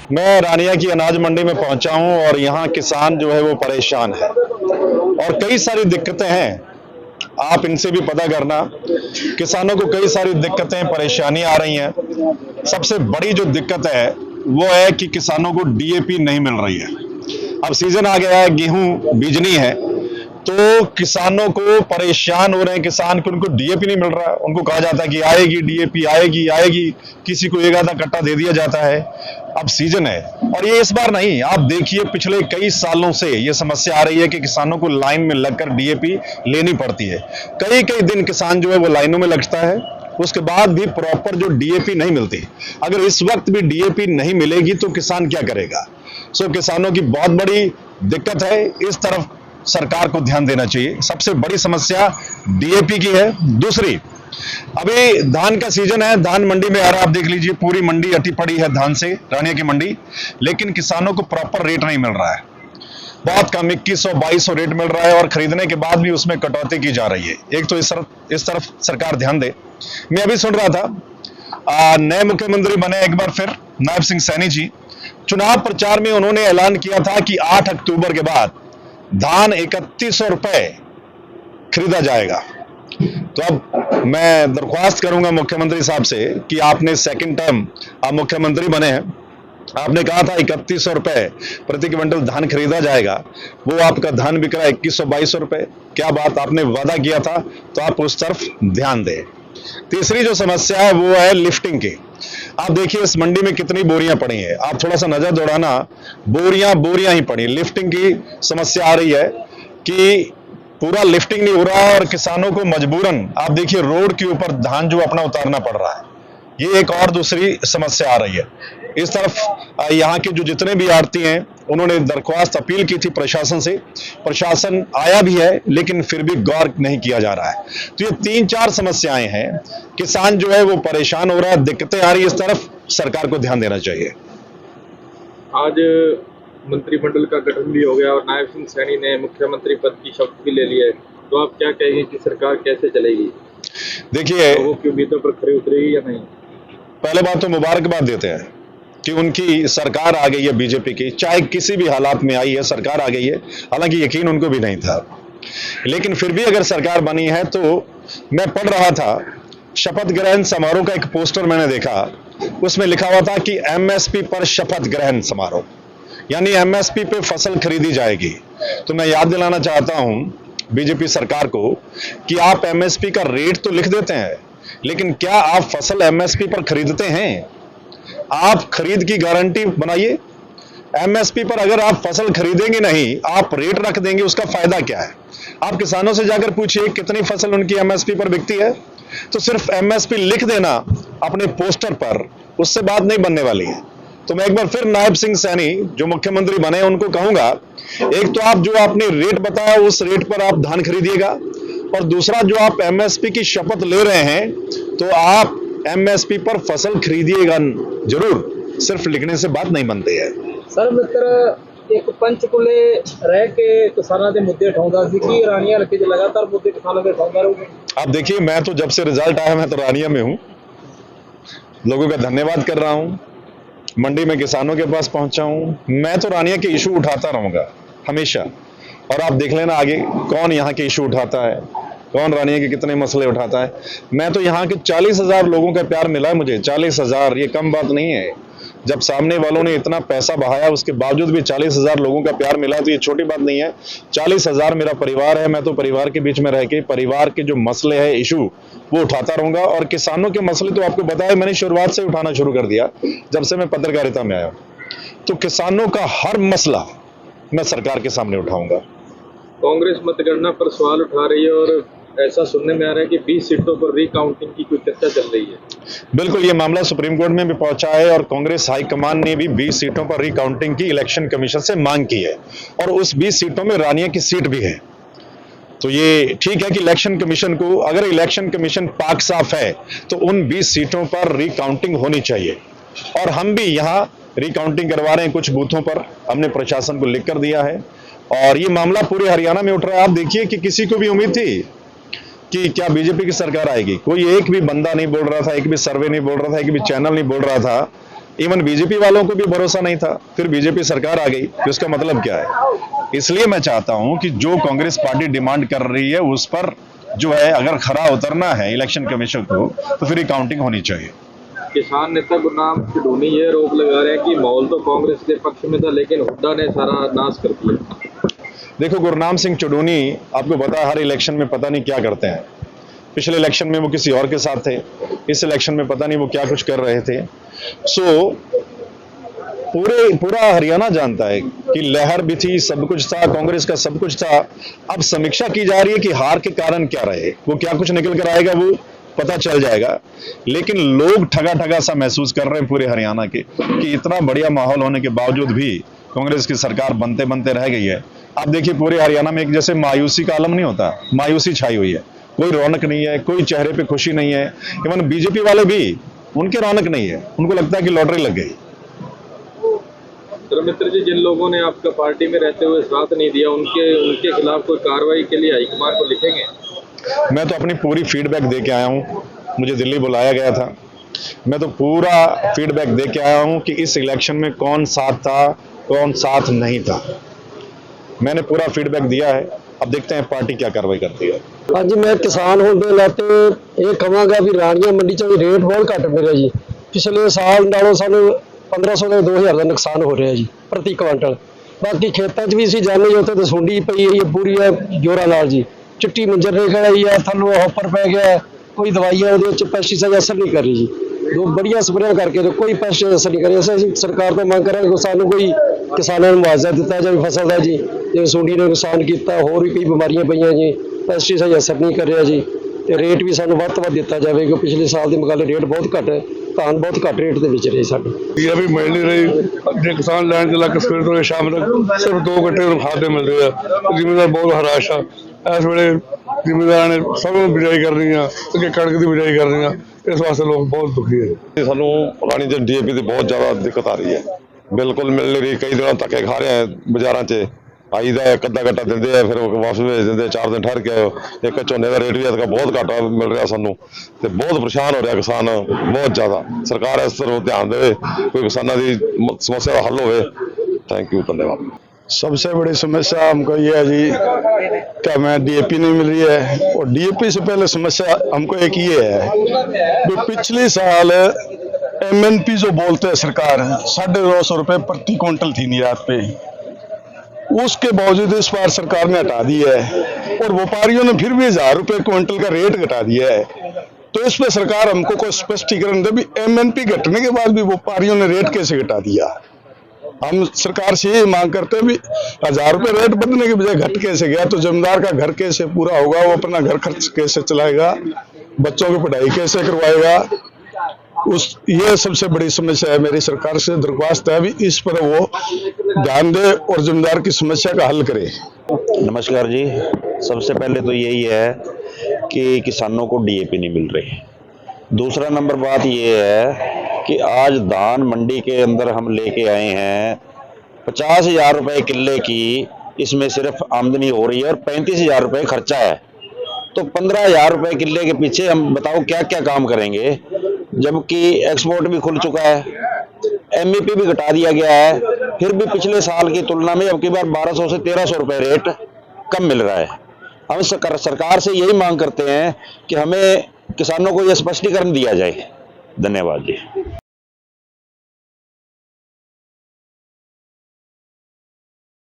मैं रानिया की अनाज मंडी में पहुंचा हूं और यहां किसान जो है वो परेशान है और कई सारी दिक्कतें हैं। आप इनसे भी पता करना, किसानों को कई सारी दिक्कतें परेशानियां आ रही हैं। सबसे बड़ी जो दिक्कत है वो है कि किसानों को डीएपी नहीं मिल रही है। अब सीजन आ गया है, गेहूं बीजनी है, तो किसानों को परेशान हो रहे हैं किसान कि उनको डीएपी नहीं मिल रहा है। उनको कहा जाता है कि आएगी डीएपी, आएगी आएगी, किसी को एक आधा कट्टा दे दिया जाता है। अब सीजन है और ये इस बार नहीं, आप देखिए पिछले कई सालों से ये समस्या आ रही है कि किसानों को लाइन में लगकर डीएपी लेनी पड़ती है। कई कई दिन किसान जो है वो लाइनों में लगता है, उसके बाद भी प्रॉपर जो डीएपी नहीं मिलती। अगर इस वक्त भी डीएपी नहीं मिलेगी तो किसान क्या करेगा? सो किसानों की बहुत बड़ी दिक्कत है। इस तरफ सरकार को ध्यान देना चाहिए। सबसे बड़ी समस्या डीएपी की है। दूसरी, अभी धान का सीजन है, धान मंडी में आ रहा है, आप देख लीजिए पूरी मंडी अटी पड़ी है धान से, रानिया की मंडी, लेकिन किसानों को प्रॉपर रेट नहीं मिल रहा है। बहुत कम 2100-2200 रेट मिल रहा है और खरीदने के बाद भी उसमें कटौती की जा रही है। एक तो इस तरफ सरकार ध्यान दे। मैं अभी सुन रहा था नए मुख्यमंत्री बने एक बार फिर नायब सिंह सैनी जी, चुनाव प्रचार में उन्होंने ऐलान किया था कि 8 अक्टूबर के बाद धान 3100 रुपए खरीदा जाएगा। तो अब मैं दरख्वास्त करूंगा मुख्यमंत्री साहब से कि आपने सेकंड टर्म आप मुख्यमंत्री बने हैं, आपने कहा था 3100 रुपए प्रति क्विंटल धान खरीदा जाएगा, वो आपका धान बिक रहा है 2100-2200 रुपए। क्या बात, आपने वादा किया था, तो आप उस तरफ ध्यान दें। तीसरी जो समस्या है वो है लिफ्टिंग की। आप देखिए इस मंडी में कितनी बोरियां पड़ी हैं, आप थोड़ा सा नजर दौड़ाना, बोरियां ही पड़ी। लिफ्टिंग की समस्या आ रही है कि पूरा लिफ्टिंग नहीं हो रहा है और किसानों को मजबूरन आप देखिए रोड के ऊपर धान जो अपना उतारना पड़ रहा है। ये एक और दूसरी समस्या आ रही है। इस तरफ यहाँ के जो जितने भी आड़ती हैं उन्होंने दरख्वास्त अपील की थी प्रशासन से, प्रशासन आया भी है लेकिन फिर भी गौर नहीं किया जा रहा है। तो ये 3-4 समस्याएं हैं, किसान जो है वो परेशान हो रहा है, दिक्कतें आ रही है। इस तरफ सरकार को ध्यान देना चाहिए। आज मंत्रिमंडल का गठन भी हो गया और नायब सिंह सैनी ने मुख्यमंत्री पद की शपथ भी ले ली है, तो आप क्या कहेंगे कि सरकार कैसे चलेगी? देखिए, लोगों की उम्मीदों पर खरी उतरेगी या नहीं? पहले बात तो मुबारकबाद देते हैं कि उनकी सरकार आ गई है बीजेपी की, चाहे किसी भी हालात में आई है सरकार आ गई है। हालांकि यकीन उनको भी नहीं था, लेकिन फिर भी अगर सरकार बनी है तो मैं पढ़ रहा था शपथ ग्रहण समारोह का एक पोस्टर मैंने देखा, उसमें लिखा हुआ था कि एमएसपी पर शपथ ग्रहण समारोह, यानी एमएसपी पे फसल खरीदी जाएगी। तो मैं याद दिलाना चाहता हूं बीजेपी सरकार को कि आप एमएसपी का रेट तो लिख देते हैं, लेकिन क्या आप फसल एमएसपी पर खरीदते हैं? आप खरीद की गारंटी बनाइए। एमएसपी पर अगर आप फसल खरीदेंगे नहीं, आप रेट रख देंगे, उसका फायदा क्या है? आप किसानों से जाकर पूछिए कितनी फसल उनकी एमएसपी पर बिकती है। तो सिर्फ एमएसपी लिख देना अपने पोस्टर पर, उससे बात नहीं बनने वाली है। तो मैं एक बार फिर नायब सिंह सैनी जो मुख्यमंत्री बने उनको कहूंगा, एक तो आप जो आपने रेट बताया उस रेट पर आप धान खरीदिएगा, और दूसरा जो आप एमएसपी की शपथ ले रहे हैं तो आप एमएसपी पर फसल खरीदिएगा जरूर, सिर्फ लिखने से बात नहीं बनती है। सर मित्र एक पंचकुले रह के किसानों के मुद्दे उठाਉਂਦਾ ਸੀ कि रानिया हल्के च लगातार मुद्दे किसानों के उठाਉਂਦਾ ਰਹੂਗਾ। आप देखिए, मैं तो जब से रिजल्ट आया मैं तो रानिया में हूं, लोगों का धन्यवाद कर रहा हूं, मंडी में किसानों के पास पहुंचा हूं। मैं तो रानिया के इशू उठाता रहूंगा हमेशा, और आप देख लेना आगे कौन यहाँ के इशू उठाता है, कौन रानिया के कितने मसले उठाता है। मैं तो यहाँ के 40,000 लोगों का प्यार मिला है मुझे। 40,000 ये कम बात नहीं है। जब सामने वालों ने इतना पैसा बहाया उसके बावजूद भी 40,000 लोगों का प्यार मिला तो ये छोटी बात नहीं है। 40,000 मेरा परिवार है, मैं तो परिवार के बीच में रह के परिवार के जो मसले हैं, इशू, वो उठाता रहूंगा। और किसानों के मसले तो आपको बताया, मैंने शुरुआत से उठाना शुरू कर दिया जब से मैं पत्रकारिता में आया। तो किसानों का हर मसला मैं सरकार के सामने उठाऊंगा। कांग्रेस मतगणना पर सवाल उठा रही है और ऐसा सुनने में आ रहा है कि 20 सीटों पर रिकाउंटिंग की कोई चर्चा चल रही है। बिल्कुल, ये मामला सुप्रीम कोर्ट में भी पहुंचा है और कांग्रेस हाईकमान ने भी 20 सीटों पर रिकाउंटिंग की इलेक्शन कमीशन से मांग की है, और उस 20 सीटों में रानिया की सीट भी है। तो ये ठीक है कि इलेक्शन कमीशन को, अगर इलेक्शन कमीशन पाक साफ है तो उन 20 सीटों पर रिकाउंटिंग होनी चाहिए। और हम भी यहाँ रिकाउंटिंग करवा रहे हैं, कुछ बूथों पर हमने प्रशासन को लिख कर दिया है, और ये मामला पूरे हरियाणा में उठ रहा है। आप देखिए कि किसी को भी उम्मीद थी कि क्या बीजेपी की सरकार आएगी, कोई एक भी बंदा नहीं बोल रहा था, एक भी सर्वे नहीं बोल रहा था, एक भी चैनल नहीं बोल रहा था इवन बीजेपी वालों को भी भरोसा नहीं था, फिर बीजेपी सरकार आ गई, तो इसका मतलब क्या है? इसलिए मैं चाहता हूं कि जो कांग्रेस पार्टी डिमांड कर रही है उस पर जो है अगर खरा उतरना है इलेक्शन कमीशन को, तो फिर काउंटिंग होनी चाहिए। किसान नेता गुरनाम चढ़ूनी ये आरोप लगा रहे हैं कि माहौल तो कांग्रेस के पक्ष में था, लेकिन हुड्डा ने सारा नाश कर दिया। देखो, गुरनाम सिंह चढ़ूनी आपको पता है हर इलेक्शन में पता नहीं क्या करते हैं। पिछले इलेक्शन में वो किसी और के साथ थे, इस इलेक्शन में पता नहीं वो क्या कुछ कर रहे थे। सो पूरा हरियाणा जानता है कि लहर भी थी, सब कुछ था, कांग्रेस का सब कुछ था। अब समीक्षा की जा रही है कि हार के कारण क्या रहे, वो क्या कुछ निकल कर आएगा वो पता चल जाएगा। लेकिन लोग ठगा ठगा सा महसूस कर रहे हैं पूरे हरियाणा के कि इतना बढ़िया माहौल होने के बावजूद भी कांग्रेस की सरकार बनते बनते रह गई है। आप देखिए पूरे हरियाणा में एक जैसे मायूसी का आलम नहीं होता, मायूसी छाई हुई है, कोई रौनक नहीं है, कोई चेहरे पे खुशी नहीं है। इवन बीजेपी वाले भी, उनके रौनक नहीं है, उनको लगता है कि लॉटरी लग गई। मित्र जी, जिन लोगों ने आपका पार्टी में रहते हुए साथ नहीं दिया, उनके खिलाफ कोई कार्रवाई के लिए हाईकमान को लिखेंगे? मैं तो अपनी पूरी फीडबैक दे के आया हूं, मुझे दिल्ली बुलाया गया था, मैं तो पूरा फीडबैक दे के आया हूं कि इस इलेक्शन में कौन साथ था कौन साथ नहीं था। मैंने पूरा फीडबैक दिया है, अब देखते हैं पार्टी क्या कार्रवाई करती है। ਅੱਜ मैं किसान होने के नाते ये कहांगा भी राणिया मंडी च रेट बहुत घट मिल रहा जी। पिछले साल नालों सानू 1500 ਤੋਂ 2000 ਦਾ ਨੁਕਸਾਨ ਹੋ ਰਿਹਾ ਜੀ ਪ੍ਰਤੀ ਕੁਇੰਟਲ। ਬਾਕੀ ਖੇਤਾਂ 'ਚ ਵੀ ਅਸੀਂ ਜਾਂਦੇ ਉੱਥੇ ਤਾਂ ਸੁੰਡੀ ਪਈ ਹੈ ਪੂਰੀ ਹੈ ਜੋਰਾਂ ਨਾਲ ਜੀ, ਚਿੱਟੀ ਮੰਜਰ ਨਿਕਲ ਆਈ ਆ, ਥੱਲੋਂ ਹੌਪਰ ਪੈ ਗਿਆ, ਕੋਈ ਦਵਾਈਆਂ ਉਹਦੇ ਵਿੱਚ ਪੈਸਟੀਸਾਈਡ ਅਸਰ ਨਹੀਂ ਕਰ ਰਹੀ ਜੀ। ਦੋ ਬੜੀਆਂ ਸਪਰੇਆਂ ਕਰਕੇ ਤੇ ਕੋਈ ਪੈਸਟੀਸਾਈਡ ਅਸਰ ਨਹੀਂ ਕਰ ਰਹੀ। ਅਸੀਂ ਸਰਕਾਰ ਤੋਂ ਮੰਗ ਕਰਾਂਗੇ ਕਿ ਸਾਨੂੰ ਕੋਈ ਕਿਸਾਨਾਂ ਨੂੰ ਮੁਆਵਜ਼ਾ ਦਿੱਤਾ ਜਾਵੇ ਫਸਲ ਦਾ ਜੀ, ਜਿਵੇਂ ਸੁੰਡੀ ਨੇ ਨੁਕਸਾਨ ਕੀਤਾ, ਹੋਰ ਵੀ ਕਈ ਬਿਮਾਰੀਆਂ ਪਈਆਂ ਜੀ, ਪੈਸਟੀਸਾਈਡ ਅਸਰ ਨਹੀਂ ਕਰ ਰਿਹਾ ਜੀ। ਤੇ ਰੇਟ ਵੀ ਸਾਨੂੰ ਵੱਧ ਤੋਂ ਵੱਧ ਦਿੱਤਾ ਜਾਵੇ ਕਿ ਪਿਛਲੇ ਸਾਲ ਦੇ ਮੁਕਾਬਲੇ ਰੇਟ ਬਹੁਤ ਘੱਟ ਹੈ, धान बहुत घट रेट के विच रहे साडे। ये भी मिल नहीं रही, जो किसान लैंड चला के सवेर तो शाम तक सिर्फ 2 घंटे खाते मिल रहे हैं। जिम्मेदार बहुत हराश है इस वे, जिम्मेदार ने सब बिजाई कर रही है, कणक की बिजाई कर रही है, इस वास्ते लोग बहुत दुखी है। सानू राणी जी DAP की बहुत ज्यादा दिक्कत आ रही है, बिल्कुल मिल नहीं रही। कई दिनों धक्के खा रहे हैं बाजारों से, आई का एक अद्धा घट्टा देंगे फिर वापस भेज देंगे, 4 दिन ठहर के एक झोने का रेट भी अजकल बहुत घाटा मिल रहा सानू, तो बहुत परेशान हो रहा किसान बहुत ज़्यादा। सरकार इस तरह ध्यान दे, कोई किसानों की समस्या का हल हो। थैंक यू, धन्यवाद। सबसे बड़ी समस्या हमको ये है जी कि हमें DAP नहीं मिल रही है, और DAP से पहले समस्या हमको एक ये है कि पिछले साल MNP जो बोलते हैं सरकार 250 रुपये प्रति क्विंटल थी निर्यात पे, उसके बावजूद इस बार सरकार ने हटा दी है, और व्यापारियों ने फिर भी 1000 रुपये क्विंटल का रेट घटा दिया है। तो इस पे सरकार हमको कोई स्पष्टीकरण दे भी MNP घटने के बाद भी व्यापारियों ने रेट कैसे घटा दिया। हम सरकार से यही मांग करते हैं भी 1000 रुपये रेट बढ़ने के बजाय घट कैसे गया, तो जमींदार का घर कैसे पूरा होगा, वो अपना घर खर्च कैसे चलाएगा, बच्चों की पढ़ाई कैसे करवाएगा, ये सबसे बड़ी समस्या है। मेरी सरकार से दरख्वास्त है भी इस पर वो ध्यान दे और जमींदार की समस्या का हल करे। नमस्कार जी, सबसे पहले तो यही है कि किसानों को DAP नहीं मिल रही। दूसरा नंबर बात ये है कि आज धान मंडी के अंदर हम लेके आए हैं 50,000 रुपये किले की, इसमें सिर्फ आमदनी हो रही है और 35,000 रुपये खर्चा है। तो 15,000 रुपये किले के पीछे हम बताओ क्या क्या काम करेंगे, जबकि एक्सपोर्ट भी खुल चुका है, MEP भी घटा दिया गया है, फिर भी पिछले साल की तुलना में अब की बार 1200 से 1300 रुपये रेट कम मिल रहा है। हम सरकार से यही मांग करते हैं कि हमें किसानों को यह स्पष्टीकरण दिया जाए। धन्यवाद जी।